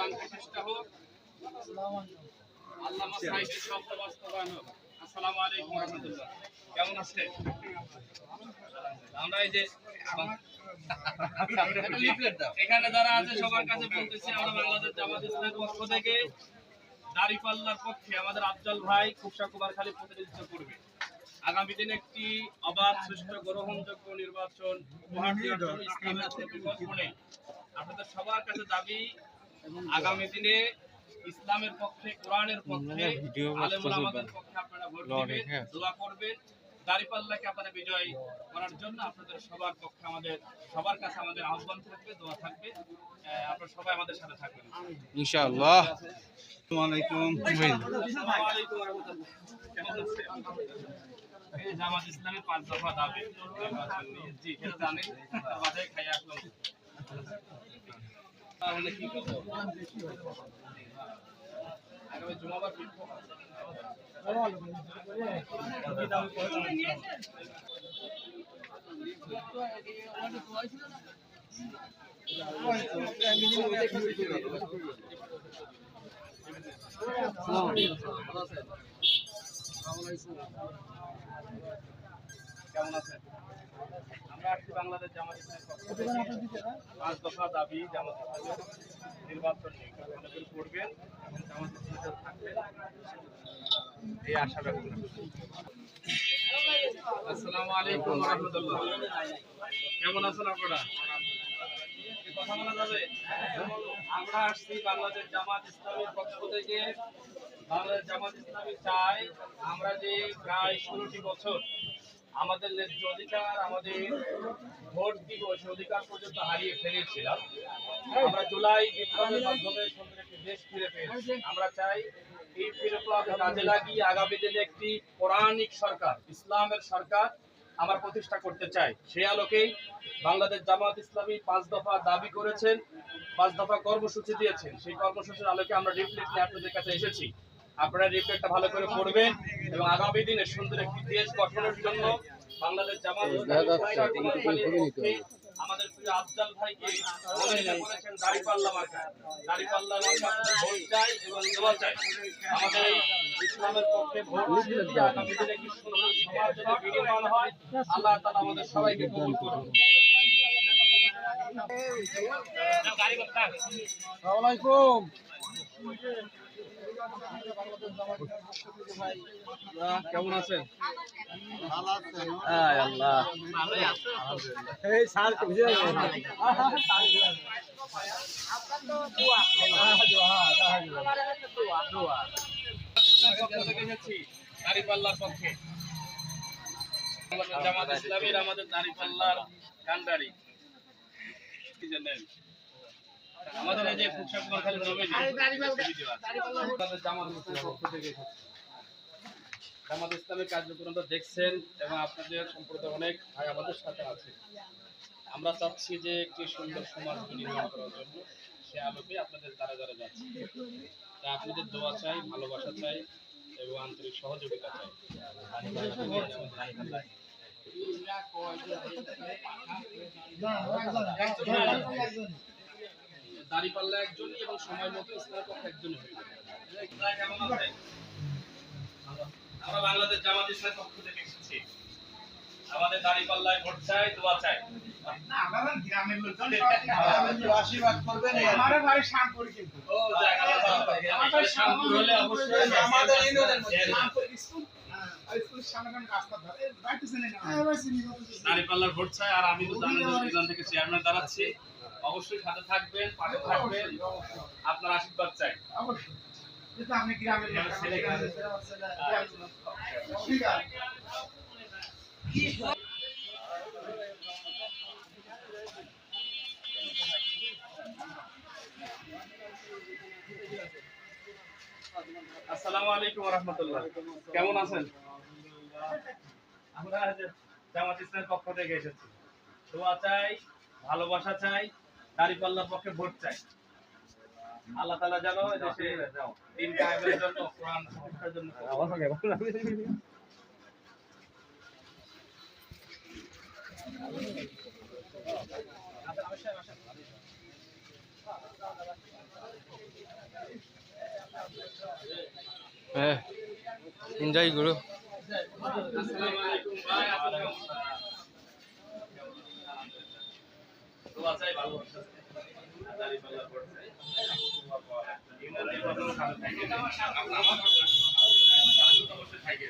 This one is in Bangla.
শান্তি প্রতিষ্ঠা হোক, আল্লামা সাইদের শব্দ বাস্তবায়ন হোক। আসসালামু আলাইকুম ওয়া রাহমাতুল্লাহ। কেমন আছেন? আমরা এই যে এখানে যারা আছে সবার কাছে বলতেছি, আমরা বাংলাদেশ জামাত ইসলামের পক্ষ থেকে দাঁড়িপাল্লার পক্ষে আমাদের আফজাল ভাই খুবসা কুমারখালী প্রতিনিধিত্ব করবে। আগামী দিনে একটি অবাধ, সুষ্ঠু, গ্রহণযোগ্য নির্বাচন উপহার দেওয়ার জন্য ইসলামের কোনো বিকল্প নেই। আপনাদের সবার কাছে দাবি, আগামী দিনে ইসলামের পক্ষে, কোরআনের পক্ষে, আলেম ওলামাদের পক্ষে আপনারা ভোট দিবেন, দোয়া করবেন। দাঁড়িপাল্লাকে আপনারা বিজয় করার জন্য আপনাদের সবার পক্ষে আমাদের সবার কাছে আমাদের আহ্বান থাকবে, দোয়া থাকবে। আপনারা সবাই আমাদের সাথে থাকবেন ইনশাআল্লাহ। আসসালামু আলাইকুম। আসসালামু আলাইকুম ওয়া রাহমাতুল্লাহ। কেমন আছেন? এই জামাত ইসলামের 5 দফা দাবি নির্বাচন নিয়ে। জি, এটা জানেন, বাসায় খাইয়া আসলাম। তাহলে কি করব? আগামী জুমাবার বিক্ষোভ আছে। কেমন আছেন? আমরা আসছি বাংলাদেশ জামাত ইসলামের পক্ষ থেকে 5 দফা দাবি জামাত ইসলামের নির্বাচন নিয়ে করবেন এবং জামাত ইসলামের থাকবেন, এই আশা ব্যক্ত করছি। আসসালামু আলাইকুম ওয়া রাহমাতুল্লাহ। কেমন আছেন আপনারা? কথা বলা যাবে? আমরা আসছি বাংলাদেশ জামাত ইসলামের পক্ষ থেকে। বাংলাদেশ জামাত ইসলামী চাই, আমরা যে প্রায় 16টি বছর আমাদের ন্যায্য অধিকার, আমাদের ভোট দিব সে অধিকার পর্যন্ত হারিয়ে ফেলেছিলাম। আমরা জুলাই বিপ্লবের মাধ্যমে সুন্দর একটি দেশ ফিরে পেয়েছি। আমরা চাই এই বিপ্লবকে কাজে লাগিয়ে আগামী দিনে একটি পৌরাণিক সরকার, ইসলামের সরকার আমরা প্রতিষ্ঠা করতে চাই। সেই আলোকেই বাংলাদেশ জামাত ইসলামী 5 দফা দাবি করেছেন, 5 দফা কর্মসূচি দিয়েছেন। সেই কর্মসূচির আলোকে আমরা রিফ্লেক্ট নিয়ে আপনাদের কাছে এসেছি। আপনারা রিফ্লেক্টটা ভালো করে পড়বেন এবং আগামী দিনে সুন্দর একটি দেশ গঠনের জন্য বাংলাদেশ জামাত ইসলামী আমাদের প্রিয় আফজাল ভাইকে বলেছেন দাঁড়িপাল্লা মার্কা, দাঁড়িপাল্লা মার্কা ভোট চাই এবং দোয়া চাই। আমাদের এই ইসলামের পক্ষে ভোট দিয়ে আগামী দিনে কি সুন্দর সমাজ যদি বিনির্মাণ হয়, আল্লাহ তাআলা আমাদের সবাইকে কবুল করুন। আসসালামু আলাইকুম। কেমন আছেন? আল্লাহ এই সাল দাঁড়িপাল্লার পক্ষে জামাত ইসলামীর আমাদের দাঁড়িপাল্লার কান্ডারি আমাদের এই যে খুবসা কুমারখালী জামাত ইসলামের কার্যক্রম দেখছেন এবং আপনাদের সম্প্রদায় অনেক ভাই আমাদের সাথে আছে। আমরা চাচ্ছি যে একটি সুন্দর সমাজ নির্মাণ করার জন্য সে আলোকে আপনাদের দ্বারা দ্বারা যাচ্ছে। তাই আপনাদের দোয়া চাই, ভালোবাসা চাই এবং আন্তরিক সহযোগিতা চাই। দাঁড়িপাল্লা একজনই এবং সময় মতো ইসলামের পক্ষে একজনই হয়ে যাবে। কেমন আছে? আমরা বাংলাদেশ জামাত ইসলামের পক্ষ থেকে এসেছি। আমাদের দাঁড়িপাল্লায় ভোট চাই, দোয়া চাই। আশীর্বাদ করবেন। আমাদের ভাই শামপুর কিন্তু আমাদের শামপুর হলে অবশ্যই আমাদের ইউনিয়নের মধ্যে স্কুলের সামনে রাস্তা ধরে দাঁড়িপাল্লার ভোট চাই। আর আমি তো জানেন থেকে চেয়ারম্যান দাঁড়াচ্ছি, অবশ্যই সাথে থাকবেন, পাশে থাকবেন, আপনার আশীর্বাদ চাই। অবশ্যই আপনি গ্রামের ছেলে আসসালামু আলাইকুম ওয়া রাহমাতুল্লাহ। কেমন আছেন? আমরা জামাত ইসলামের পক্ষ থেকে এসেছি। দোয়া চাই, ভালোবাসা চাই, দাঁড়িপাল্লার পক্ষে ভোট চাই। আল্লাহ তাআলা যেন দেশে দিন কায়েমের জন্য, কোরআন প্রতিষ্ঠার জন্য হ্যাঁ এনজয় করো। আসসালামু আলাইকুম ভাই। দোয়া চাই ভালো করতে। দাড়িপাল্লা করতে। ইউনিয়ন নির্বাচন ভালো থাকে। আমার অবশ্যই থাকে।